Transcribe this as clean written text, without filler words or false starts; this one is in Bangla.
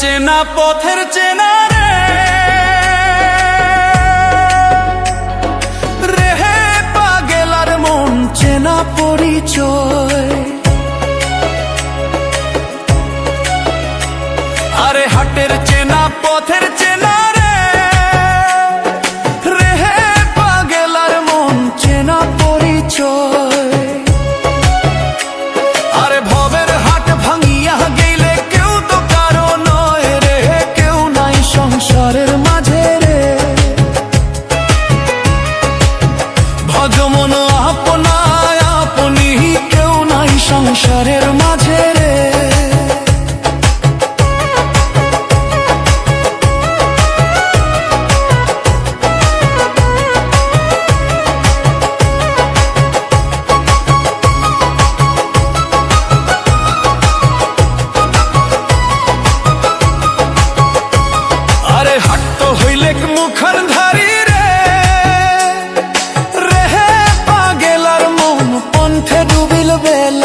চেনা পথের চেনা রে রেহে পাগেলার মন চেনা পরিচয়। আরে হাটের চেনা পথের চেনা রে রেহে পাগেলার মন চেনা পরিচয়। আরে ভবের হাট ভাঙিয়া গেলে কেউ তো কারো নয় রে, কেউ নাই সংসারের মাঝে রে। ভজমন আপনায় আপনি কেউ নাই সংসারের মাঝে রে। মুখর ধারি রে রেহে পাগেলার মন পন্থে ডুবিল বেলা।